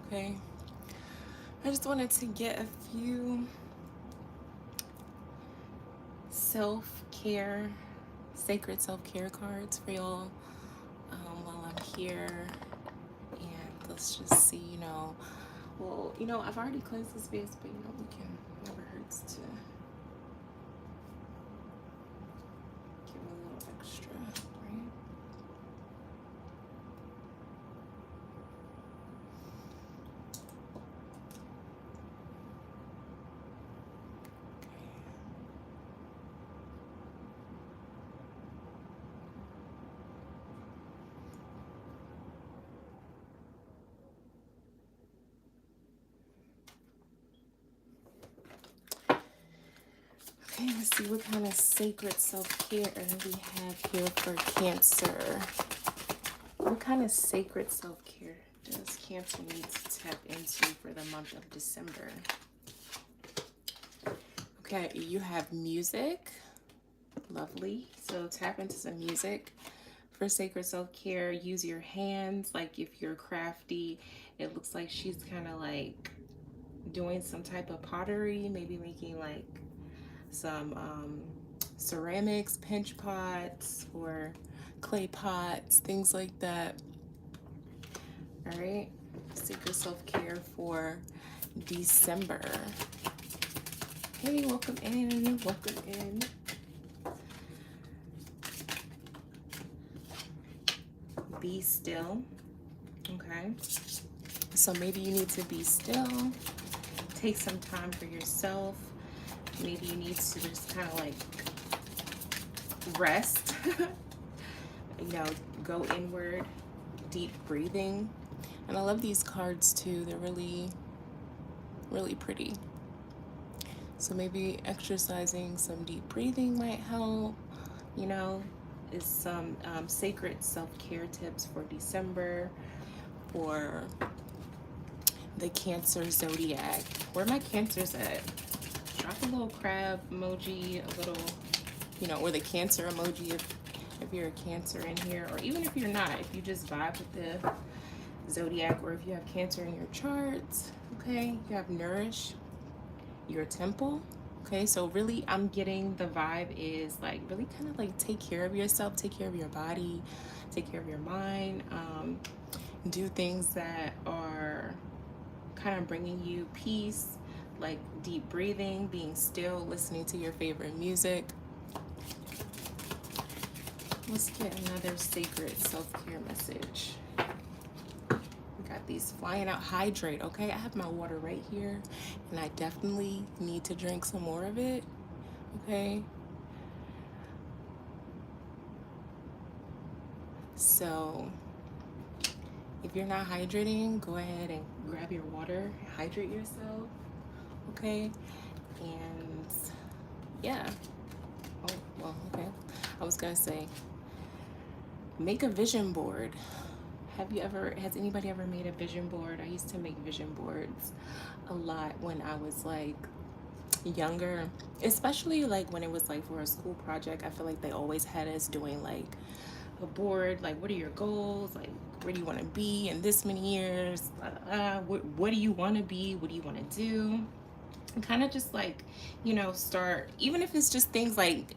okay? I just wanted to get a few self-care, sacred self-care cards for y'all while I'm here. And let's just see, well, I've already cleansed the space, but we can, never hurts to give a little extra, right? Okay, let's see what kind of sacred self-care we have here for Cancer. What kind of sacred self-care does Cancer need to tap into for the month of December? Okay, you have music. Lovely. So tap into some music for sacred self-care. Use your hands. Like if you're crafty, it looks like she's kind of like doing some type of pottery, maybe making like some ceramics, pinch pots, or clay pots, things like that. All right, sacred self-care for December. Hey, welcome in, welcome in. Be still. Okay, so maybe you need to be still, take some time for yourself. Maybe you need to just kind of like rest, go inward, deep breathing. And I love these cards too, they're really, really pretty. So maybe exercising some deep breathing might help, is some sacred self-care tips for December for the Cancer zodiac. Where are my Cancers at? Drop a little crab emoji, a little, or the Cancer emoji if you're a Cancer in here, or even if you're not, if you just vibe with the zodiac, or if you have Cancer in your charts. Okay, you have nourish your temple. Okay, so really I'm getting the vibe is like really kind of like take care of yourself, take care of your body, take care of your mind, do things that are kind of bringing you peace, like deep breathing, being still, listening to your favorite music. Let's get another sacred self-care message. We got these flying out. Hydrate, okay? I have my water right here, and I definitely need to drink some more of it, okay? So if you're not hydrating, go ahead and grab your water, hydrate yourself, okay? And yeah. Oh, well, okay. I was gonna say, make a vision board. Has anybody ever made a vision board? I used to make vision boards a lot when I was like younger, especially like when it was like for a school project. I feel like they always had us doing like a board, like what are your goals, like where do you want to be in this many years, what do you want to be, what do you want to do, and kind of just like start, even if it's just things like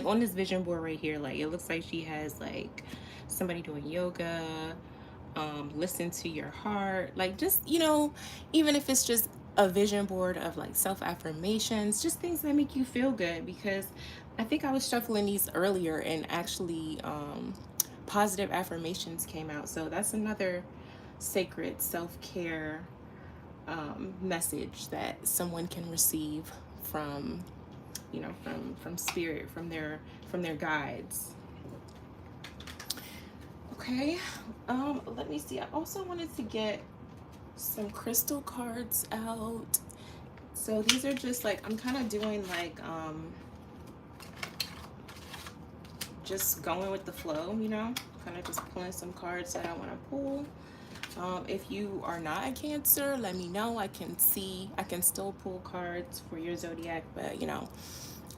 on this vision board right here, like it looks like she has like somebody doing yoga, listen to your heart, like just even if it's just a vision board of like self-affirmations, just things that make you feel good. Because I think I was shuffling these earlier and actually positive affirmations came out. So that's another sacred self-care message that someone can receive from from spirit, from their guides. Okay, let me see. I also wanted to get some crystal cards out. So these are just like, I'm kind of doing like just going with the flow, kind of just pulling some cards that I want to pull. If you are not a Cancer, let me know. I can still pull cards for your zodiac, but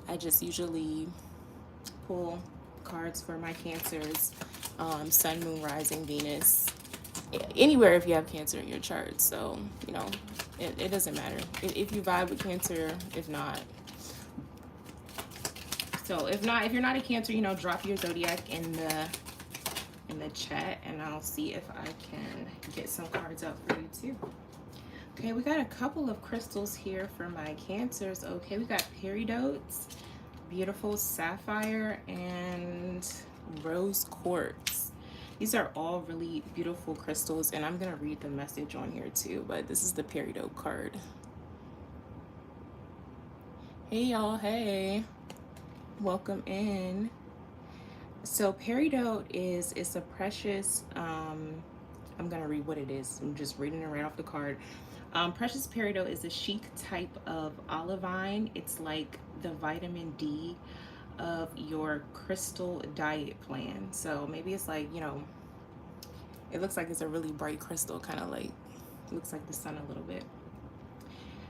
I just usually pull cards for my Cancers, Sun, Moon, Rising, Venus, anywhere if you have Cancer in your chart. So, you know, it doesn't matter if you vibe with Cancer. If not, so if not, if you're not a Cancer, you know, drop your zodiac in the chat, and I'll see if I can get some cards out for you too. Okay, we got a couple of crystals here for my Cancers. Okay, we got peridots, beautiful sapphire, and rose quartz. These are all really beautiful crystals, and I'm gonna read the message on here too, but this is the peridot card. Hey y'all, hey, welcome in. So peridot it's a precious, I'm gonna read what it is. I'm just reading it right off the card. Precious peridot is a chic type of olivine. It's like the vitamin D of your crystal diet plan. So maybe it's like, you know, it looks like it's a really bright crystal, kind of like, looks like the sun a little bit.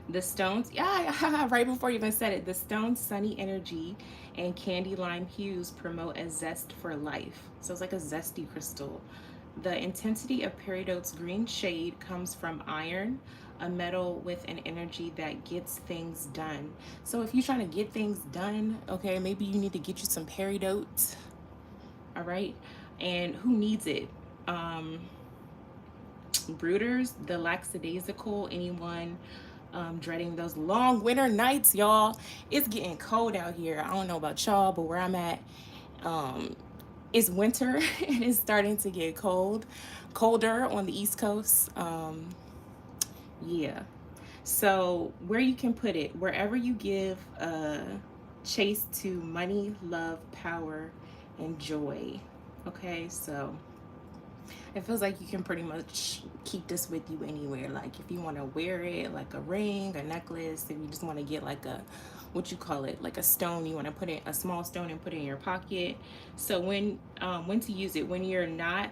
The stones, yeah, right before you even said it, the stone's sunny energy and candy lime hues promote a zest for life. So it's like a zesty crystal. The intensity of peridot's green shade comes from iron, a metal with an energy that gets things done. So if you're trying to get things done, okay, maybe you need to get you some peridot. All right. And who needs it? Brooders, the lackadaisical, anyone dreading those long winter nights, y'all. It's getting cold out here. I don't know about y'all, but where I'm at, it's winter and it's starting to get colder on the East Coast. Yeah. So where you can put it, wherever you give chase to money, love, power, and joy. Okay, so it feels like you can pretty much keep this with you anywhere. Like if you want to wear it like a ring, a necklace, if you just want to get like a, what you call it, like a stone, you want to put it, a small stone, and put it in your pocket. So when to use it, when you're not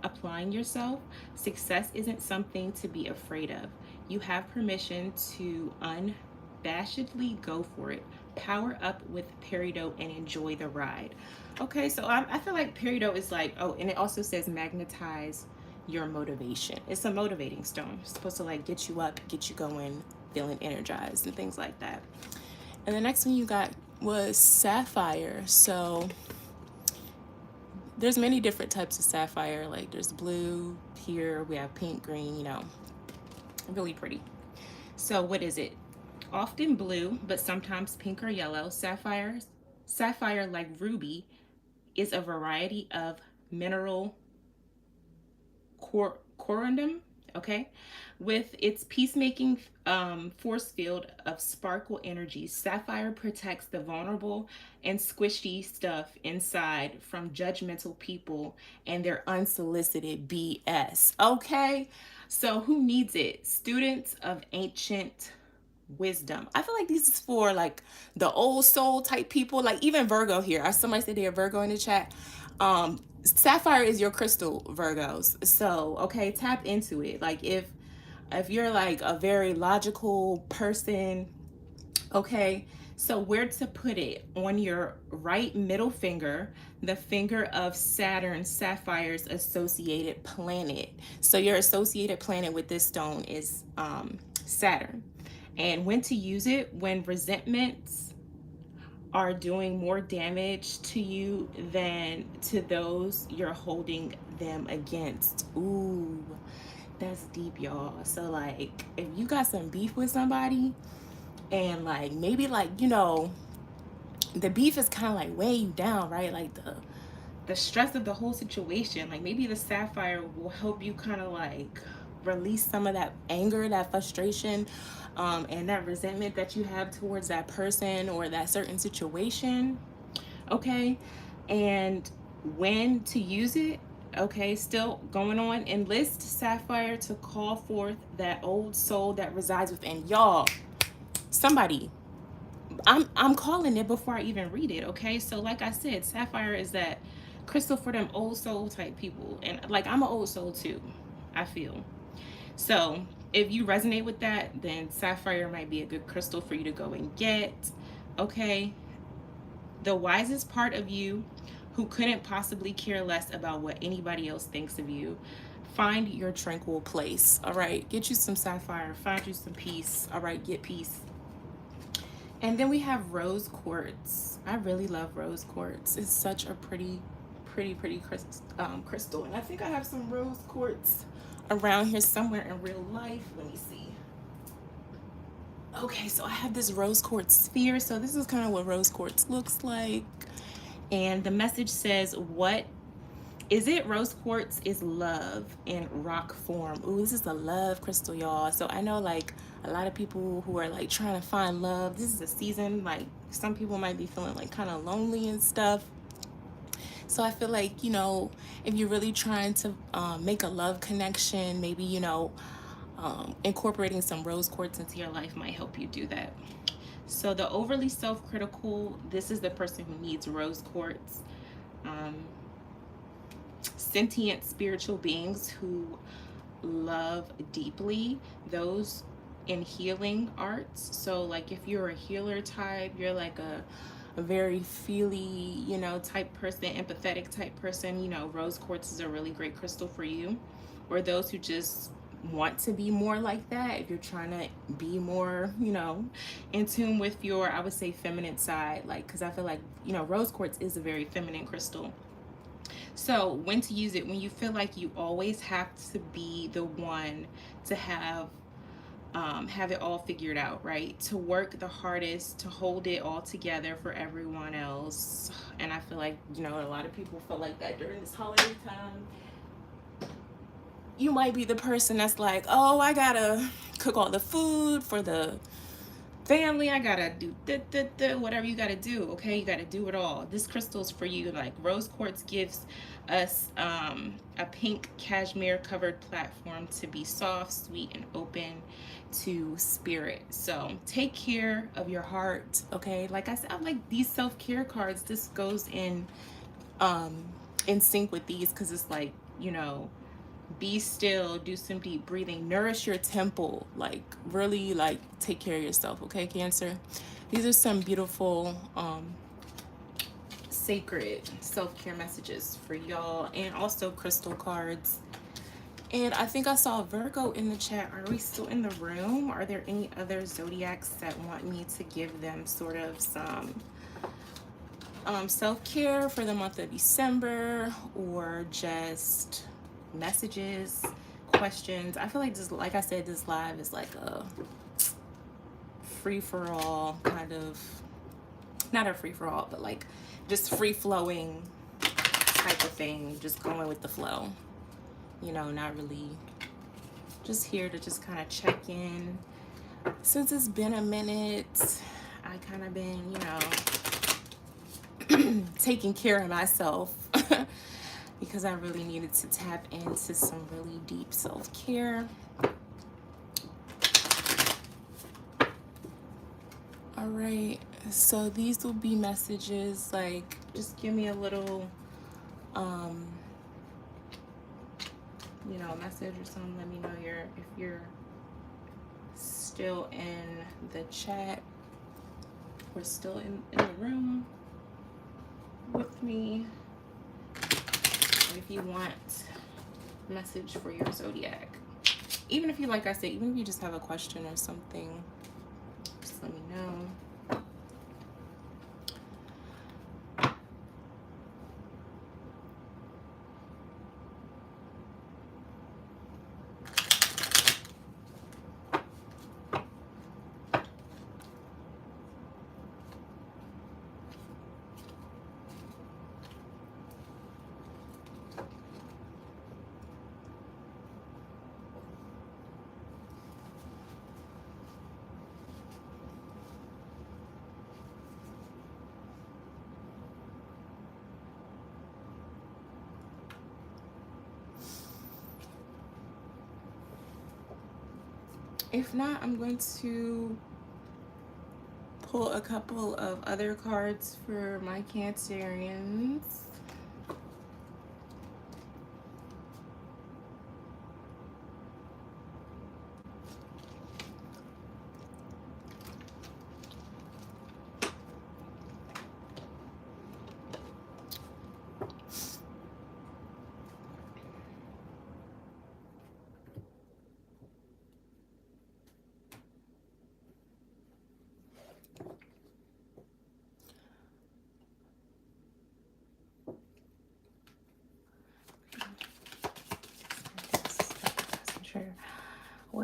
applying yourself, success isn't something to be afraid of. You have permission to unabashedly go for it. Power up with peridot and enjoy the ride. Okay, so I feel like peridot is like, oh, and it also says magnetize your motivation. It's a motivating stone. It's supposed to like get you up, get you going, feeling energized and things like that. And the next one you got was sapphire. So there's many different types of sapphire. Like there's blue, here we have pink, green, you know, really pretty. So what is it? Often blue, but sometimes pink or yellow. Sapphire, like ruby, is a variety of mineral corundum, okay, with its peacemaking force field of sparkle energy. Sapphire protects the vulnerable and squishy stuff inside from judgmental people and their unsolicited BS. Okay, so who needs it? Students of ancient wisdom. I feel like this is for like the old soul type people, like even Virgo here. Somebody said they're Virgo in the chat. Sapphire is your crystal, Virgos. So okay, tap into it. Like if you're like a very logical person, okay, so where to put it? On your right middle finger, the finger of Saturn, Sapphire's associated planet. So your associated planet with this stone is Saturn. And when to use it? When resentments are doing more damage to you than to those you're holding them against. Ooh, that's deep, y'all. So like if you got some beef with somebody and like maybe like, you know, the beef is kind of like weighing you down, right? Like the stress of the whole situation, like maybe the sapphire will help you kind of like release some of that anger, that frustration, and that resentment that you have towards that person or that certain situation. Okay, and when to use it? Okay, still going on. Enlist sapphire to call forth that old soul that resides within y'all. Somebody, I'm calling it before I even read it. Okay, so like I said, sapphire is that crystal for them old soul type people, and like I'm an old soul too, I feel. So if you resonate with that, then sapphire might be a good crystal for you to go and get. Okay, the wisest part of you, who couldn't possibly care less about what anybody else thinks of you, Find your tranquil place. All right, get you some sapphire, find you some peace. All right, get peace. And then we have rose quartz. I really love rose quartz. It's such a pretty crystal. And I think I have some rose quartz around here somewhere in real life. Let me see. Okay, so I have this rose quartz sphere. So this is kind of what rose quartz looks like. And the message says, what is it? Rose quartz is love in rock form. Ooh, this is a love crystal, y'all. So I know like a lot of people who are like trying to find love. This is a season, like some people might be feeling like kind of lonely and stuff. So I feel like, you know, if you're really trying to make a love connection, maybe, you know, incorporating some rose quartz into your life might help you do that. So the overly self-critical, this is the person who needs rose quartz. Sentient spiritual beings who love deeply, those in healing arts. So like if you're a healer type, you're like a very feely, you know, type person, empathetic type person, you know, rose quartz is a really great crystal for you. Or those who just want to be more like that, if you're trying to be more, you know, in tune with your, I would say, feminine side, like, because I feel like, you know, rose quartz is a very feminine crystal. So when to use it, when you feel like you always have to be the one to have it all figured out, right? To work the hardest, to hold it all together for everyone else. And I feel like, you know, a lot of people feel like that during this holiday time. You might be the person that's like, oh, I gotta cook all the food for the family, I gotta do whatever you gotta do. Okay, you gotta do it all. This crystal's for you. Like rose quartz gives us a pink cashmere covered platform to be soft, sweet, and open to spirit. So take care of your heart. Okay, like I said, I like these self-care cards. This goes in sync with these because it's like, you know, be still, do some deep breathing, nourish your temple, like really like take care of yourself. Okay, Cancer, these are some beautiful sacred self-care messages for y'all, and also crystal cards. And I think I saw Virgo in the chat. Are we still in the room? Are there any other zodiacs that want me to give them sort of some self-care for the month of December, or just messages, questions? I feel like this, like I said, this live is like a free-for-all kind of, not a free-for-all, but like just free-flowing type of thing, just going with the flow, you know, not really, just here to just kind of check in. Since it's been a minute, I kind of been, you know, taking care of myself because I really needed to tap into some really deep self-care. All right, so these will be messages like, just give me a little you know, message or something. Let me know if you're still in the chat or still in the room with me. And if you want a message for your zodiac, even if you, like I said, even if you just have a question or something, just let me know. If not, I'm going to pull a couple of other cards for my Cancerians.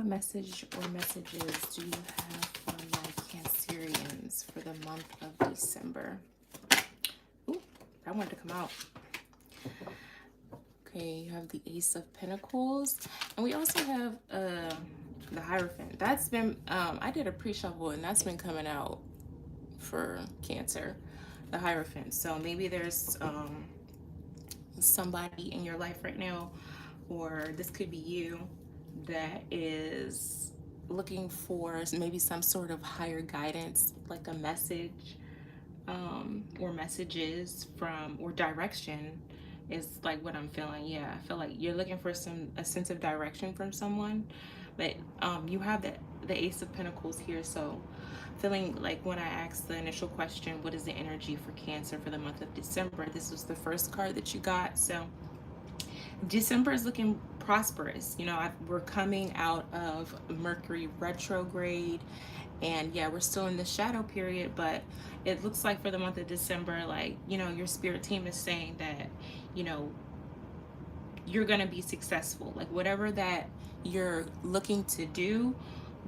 message or messages do you have for my Cancerians for the month of December? Ooh, that wanted to come out. Okay, you have the Ace of Pentacles, and we also have the Hierophant. That's been I did a pre-shuffle, and that's been coming out for Cancer, the Hierophant. So maybe there's somebody in your life right now, or this could be you, that is looking for maybe some sort of higher guidance, like a message, or messages from, or direction is like what I'm feeling. Yeah, I feel like you're looking for a sense of direction from someone, but you have the Ace of Pentacles here. So feeling like when I asked the initial question, what is the energy for Cancer for the month of December, this was the first card that you got. So December is looking prosperous. You know, we're coming out of Mercury retrograde, and yeah, we're still in the shadow period, but it looks like for the month of December, like, you know, your spirit team is saying that, you know, you're going to be successful. Like whatever that you're looking to do,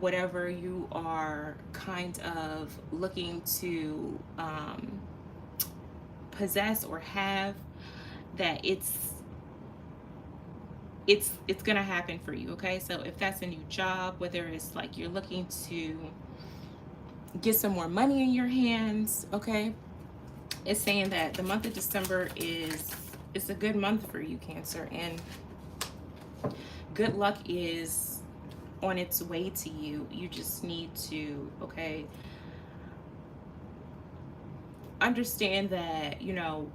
whatever you are kind of looking to possess or have, that it's gonna happen for you. Okay, so if that's a new job, whether it's like you're looking to get some more money in your hands, okay, it's saying that the month of December is a good month for you, Cancer, and good luck is on its way to you. You just need to, okay, understand that, you know,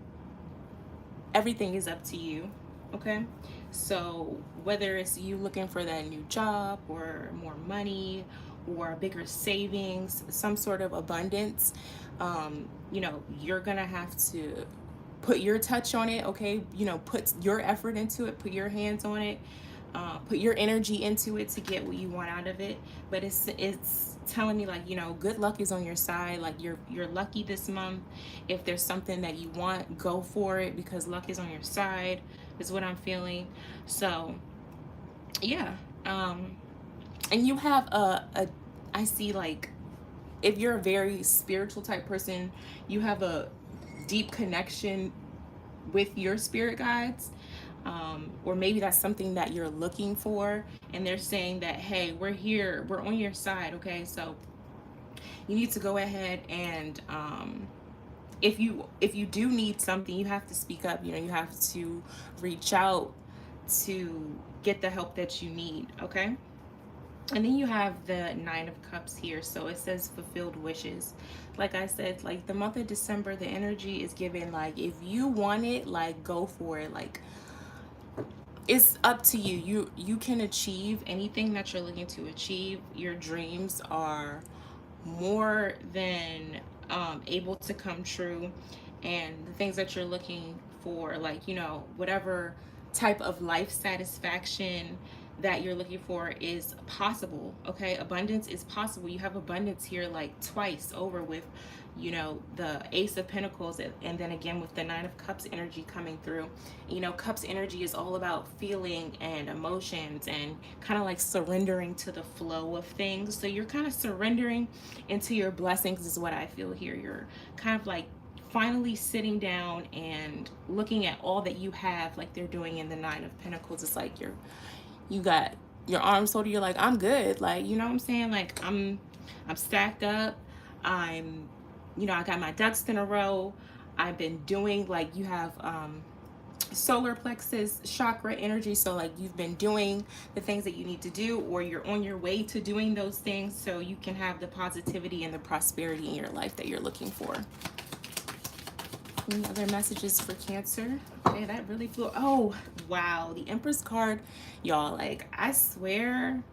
everything is up to you. Okay, so whether it's you looking for that new job or more money or bigger savings, some sort of abundance, you know, you're gonna have to put your touch on it. Okay, you know, put your effort into it, put your hands on it, put your energy into it to get what you want out of it. But it's telling me, like, you know, good luck is on your side. Like you're lucky this month. If there's something that you want, go for it, because luck is on your side, is what I'm feeling. So yeah, and you have I see, like, if you're a very spiritual type person, you have a deep connection with your spirit guides, or maybe that's something that you're looking for, and they're saying that, hey, we're here, we're on your side. Okay, so you need to go ahead and if you do need something, you have to speak up. You know, you have to reach out to get the help that you need. Okay, and then you have the Nine of Cups here. So it says fulfilled wishes. Like I said, like the month of December, the energy is given, like, if you want it, like, go for it. Like, it's up to you. You can achieve anything that you're looking to achieve. Your dreams are more than able to come true, and the things that you're looking for, like, you know, whatever type of life satisfaction that you're looking for is possible. Okay, abundance is possible. You have abundance here, like twice over, with, you know, the Ace of Pentacles, and then again with the Nine of Cups energy coming through. You know, Cups energy is all about feeling and emotions and kind of like surrendering to the flow of things. So you're kind of surrendering into your blessings, is what I feel here. You're kind of like finally sitting down and looking at all that you have, like they're doing in the Nine of Pentacles. It's like you got your arms folded, you're like, I'm good. Like, you know what I'm saying? Like, I'm stacked up. I'm, you know, I got my ducks in a row. I've been doing, like, you have solar plexus chakra energy. So like you've been doing the things that you need to do, or you're on your way to doing those things, so you can have the positivity and the prosperity in your life that you're looking for. Any other messages for Cancer? Okay, that really flew. Oh, wow. The Empress card, y'all, like, I swear,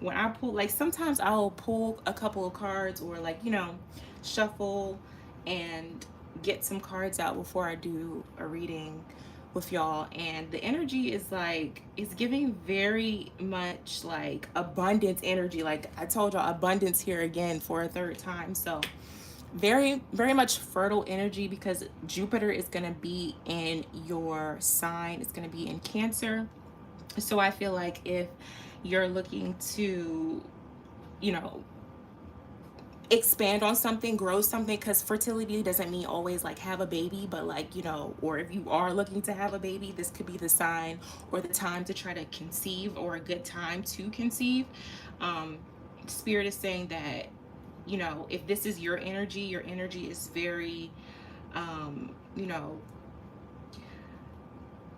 when I pull, like, sometimes I'll pull a couple of cards, or, like, you know, shuffle and get some cards out before I do a reading with y'all. And the energy is like, it's giving very much like abundance energy. Like I told y'all, abundance here again for a third time. So very much fertile energy, because Jupiter is going to be in your sign. It's going to be in Cancer. So I feel like if you're looking to, you know, expand on something, grow something, because fertility doesn't mean always like have a baby, but like, you know, or if you are looking to have a baby, this could be the sign or the time to try to conceive, or a good time to conceive. um Spirit is saying that, you know, if this is your energy is very, you know,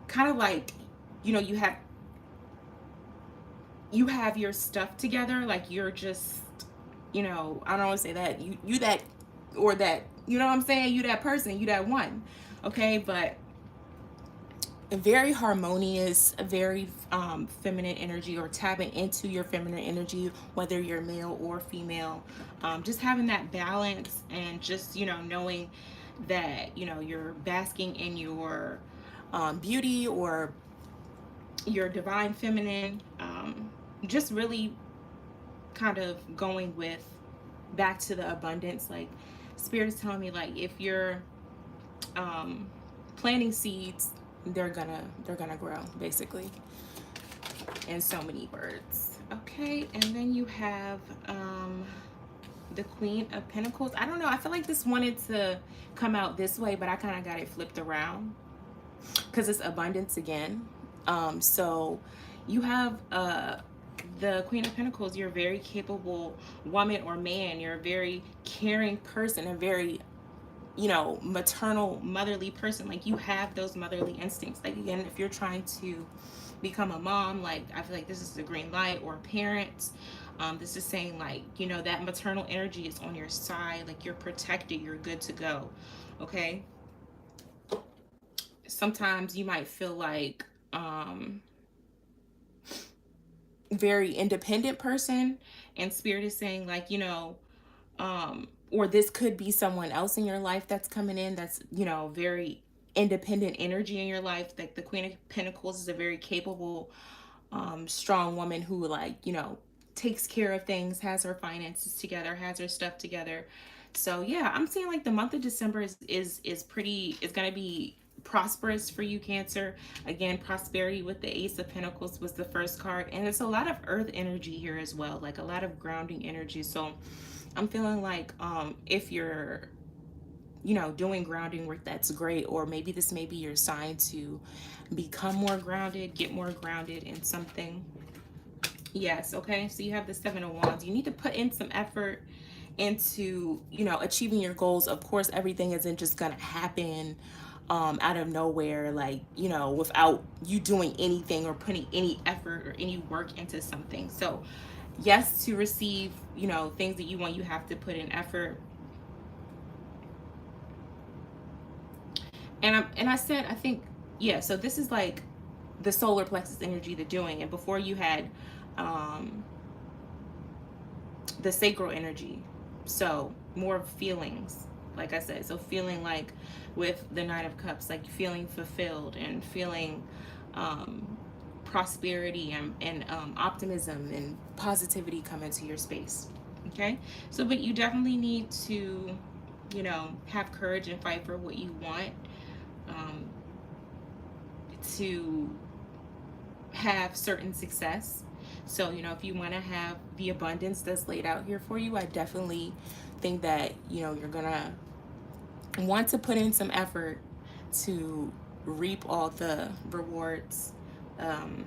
kind of like, you know, you have your stuff together, like you're just, you know, I don't want to say that you that, or that, you know what I'm saying, you that person, you that one, okay, but a very harmonious, a very feminine energy, or tapping into your feminine energy, whether you're male or female. Just having that balance, and just, you know, knowing that, you know, you're basking in your beauty, or your divine feminine. Just really kind of going with back to the abundance. Like, Spirit is telling me, like, if you're um, planting seeds, they're gonna grow, basically, in so many words. Okay, and then you have the Queen of Pentacles. I don't know, I feel like this wanted to come out this way, but I kind of got it flipped around because it's abundance again. So you have the Queen of Pentacles. You're a very capable woman or man. You're a very caring person, a very, you know, maternal, motherly person. Like, you have those motherly instincts. Like, again, if you're trying to become a mom, like, I feel like this is the green light, or parents. This is saying, like, you know, that maternal energy is on your side. Like, you're protected, you're good to go. Okay. Sometimes you might feel like very independent person, and Spirit is saying, like, you know, or this could be someone else in your life that's coming in, that's, you know, very independent energy in your life. Like, the Queen of Pentacles is a very capable, strong woman who, like, you know, takes care of things, has her finances together, has her stuff together. So yeah, I'm seeing like the month of December is gonna be prosperous for you, Cancer. Again, prosperity with the Ace of Pentacles was the first card, and it's a lot of earth energy here as well, like a lot of grounding energy. So I'm feeling like if you're, you know, doing grounding work, that's great. Or maybe this may be your sign to become more grounded, get more grounded in something. Yes, okay. So you have the Seven of Wands. You need to put in some effort into, you know, achieving your goals. Of course, everything isn't just gonna happen out of nowhere, like, you know, without you doing anything or putting any effort or any work into something. So yes, to receive, you know, things that you want, you have to put in effort. And I said, I think, yeah, so this is like the solar plexus energy, the doing. And before you had um the sacral energy, so more feelings, like I said. So feeling like, with the Knight of Cups, like feeling fulfilled and feeling prosperity and optimism and positivity come into your space. Okay, so but you definitely need to, you know, have courage and fight for what you want, um, to have certain success. So, you know, if you want to have the abundance that's laid out here for you, I definitely think that, you know, you're gonna want to put in some effort to reap all the rewards um,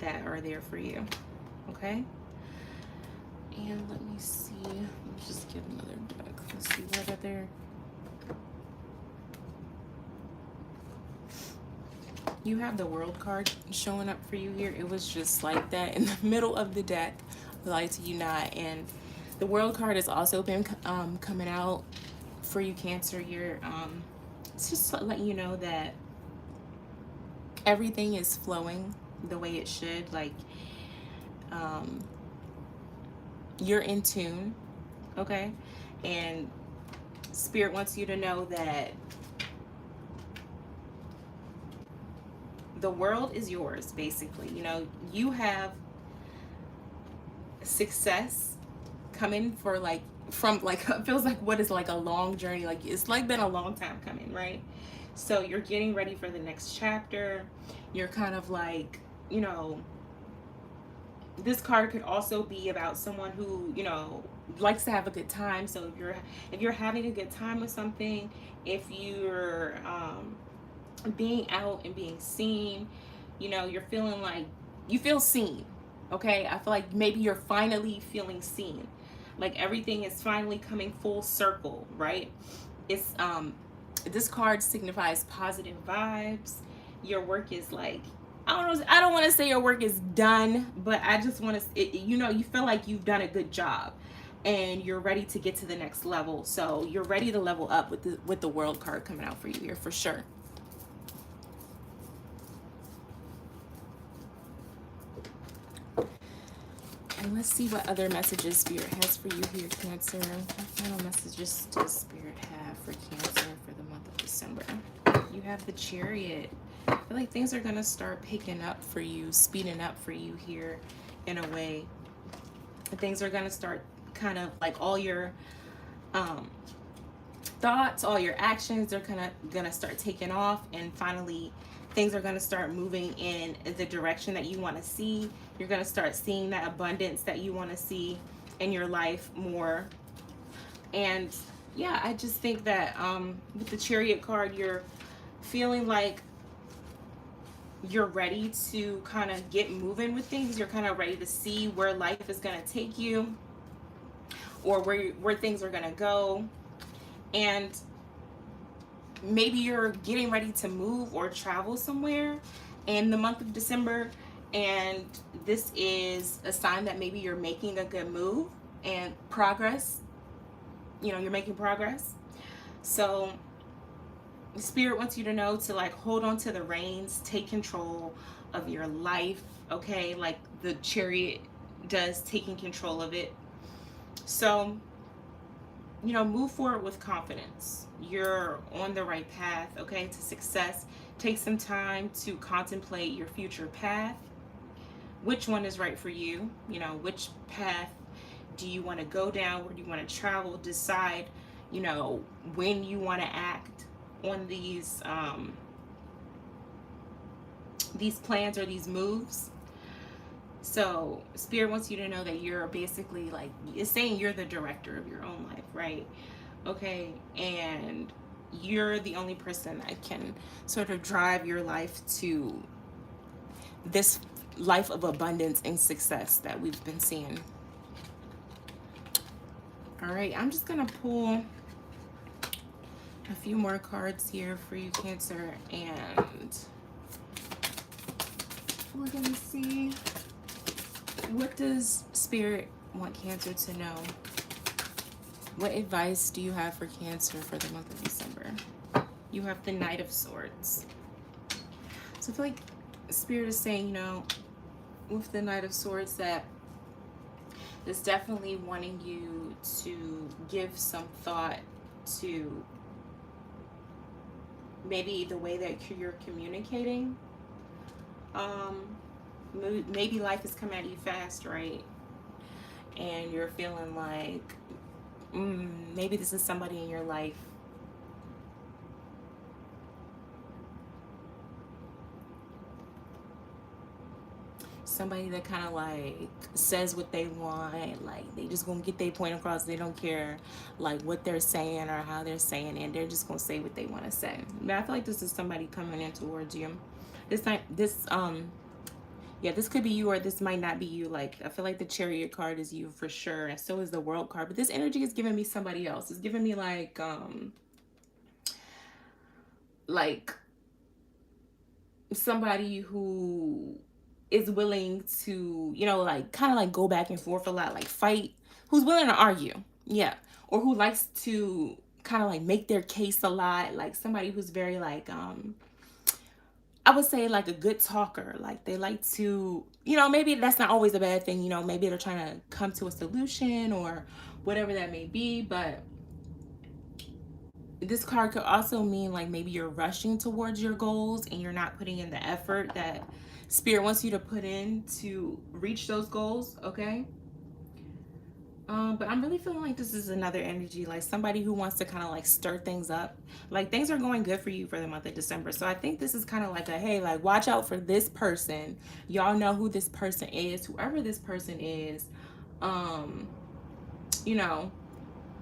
that are there for you. Okay, and let me see, let's just get another deck. Let's see what other. You have the World card showing up for you here. It was just like that in the middle of the deck, lie to you not. And the World card has also been coming out for you, Cancer. You're it's just letting you know that everything is flowing the way it should. Like, you're in tune, okay? And Spirit wants you to know that the world is yours, basically. You know, you have success coming for, like, from, like, it feels like what is like a long journey. Like, it's like been a long time coming, right? So you're getting ready for the next chapter. You're kind of like, you know, this card could also be about someone who, you know, likes to have a good time. So if you're having a good time with something, if you're being out and being seen, you know, you're feeling like you feel seen. Okay, I feel like maybe you're finally feeling seen, like everything is finally coming full circle, right? It's this card signifies positive vibes. Your work is like, I don't want to say your work is done, but I just want to, you know, you feel like you've done a good job and you're ready to get to the next level. So you're ready to level up with the world card coming out for you here for sure. And let's see what other messages Spirit has for you here, Cancer. What final messages does Spirit have for Cancer for the month of December? You have the Chariot. I feel like things are going to start picking up for you, speeding up for you here in a way. Things are going to start kind of like all your thoughts, all your actions are gonna start taking off, and finally things are gonna start moving in the direction that you want to see. You're gonna start seeing that abundance that you want to see in your life more. And yeah, I just think that with the Chariot card, you're feeling like you're ready to kind of get moving with things. You're kind of ready to see where life is gonna take you, or where things are gonna go. And maybe you're getting ready to move or travel somewhere in the month of December, and this is a sign that maybe you're making a good move and progress. You know, you're making progress. So Spirit wants you to know to like hold on to the reins, take control of your life, okay? Like the Chariot does, taking control of it. So, you know, move forward with confidence. You're on the right path, okay, to success. Take some time to contemplate your future path. Which one is right for you? You know, which path do you want to go down? Where do you want to travel? Decide, you know, when you want to act on these plans or these moves. So Spirit wants you to know that you're basically like, it's saying you're the director of your own life, right? Okay, and you're the only person that can sort of drive your life to this life of abundance and success that we've been seeing. All right, I'm just gonna pull a few more cards here for you, Cancer, and we're gonna see, what does Spirit want Cancer to know? What advice do you have for Cancer for the month of December? You have the Knight of Swords. So I feel like Spirit is saying, you know, with the Knight of Swords, that it's definitely wanting you to give some thought to maybe the way that you're communicating. Maybe life is coming at you fast, right? And you're feeling like maybe this is somebody in your life somebody that kind of like says what they want, like they just gonna get their point across. They don't care like what they're saying or how they're saying it. They're just gonna say what they want to say. But I feel like this is somebody coming in towards you. This could be you, or this might not be you. Like I feel like the Chariot card is you for sure, and so is the World card. But this energy is giving me somebody else. It's giving me like somebody who is willing to, you know, like kind of like go back and forth a lot, like fight, who's willing to argue, yeah, or who likes to kind of like make their case a lot, like somebody who's very like I would say like a good talker. Like they like to, you know, maybe that's not always a bad thing, you know, maybe they're trying to come to a solution or whatever that may be. But this card could also mean like maybe you're rushing towards your goals and you're not putting in the effort that Spirit wants you to put in to reach those goals, okay? But I'm really feeling like this is another energy, like somebody who wants to kind of like stir things up. Like things are going good for you for the month of December. So I think this is kind of like a, hey, like watch out for this person. Y'all know who this person is, whoever this person is. Um, you know,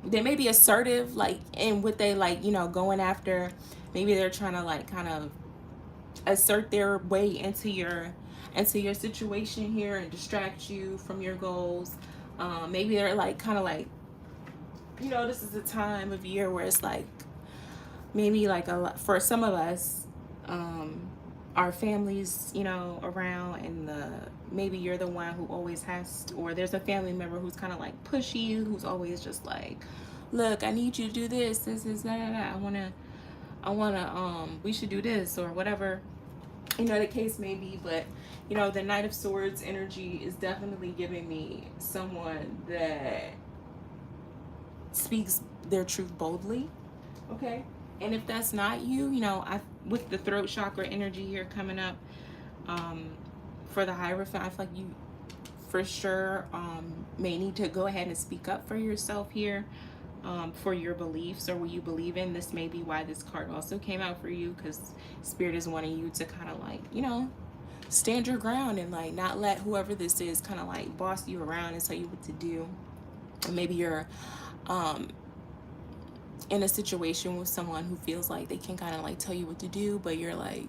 they may be assertive, like in what they like, going after. Maybe they're trying to like kind of assert their way into your situation here and distract you from your goals. Maybe they're like kind of like, this is a time of year where it's like maybe like a lot for some of us, our families, around, and maybe you're the one who always has or there's a family member who's kind of like pushy, who's always just like, look, I need you to do this, that. We should do this or whatever, the case may be. But the Knight of Swords energy is definitely giving me someone that speaks their truth boldly. Okay. And if that's not you, I with the throat chakra energy here coming up, for the Hierophant, I feel like you for sure may need to go ahead and speak up for yourself here, for your beliefs or what you believe in. This may be why this card also came out for you, because Spirit is wanting you to kind of like, stand your ground and like not let whoever this is kind of like boss you around and tell you what to do. And maybe you're in a situation with someone who feels like they can kind of like tell you what to do, but you're like,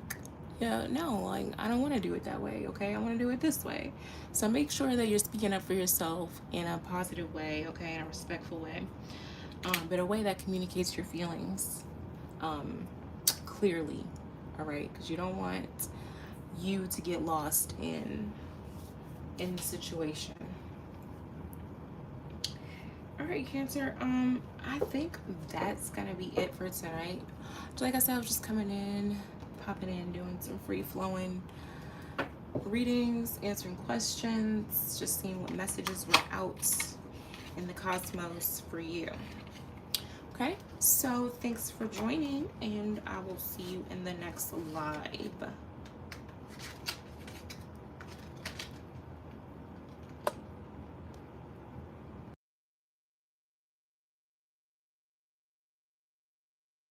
yeah, no, like I don't want to do it that way. Okay, I want to do it this way. So make sure that you're speaking up for yourself in a positive way, okay, in a respectful way, but a way that communicates your feelings clearly. All right, because you don't want you to get lost in the situation. All right, Cancer. I think that's gonna be it for tonight. So like I said, I was just coming in, popping in, doing some free flowing readings, answering questions, just seeing what messages were out in the cosmos for you. Okay, so thanks for joining, and I will see you in the next live.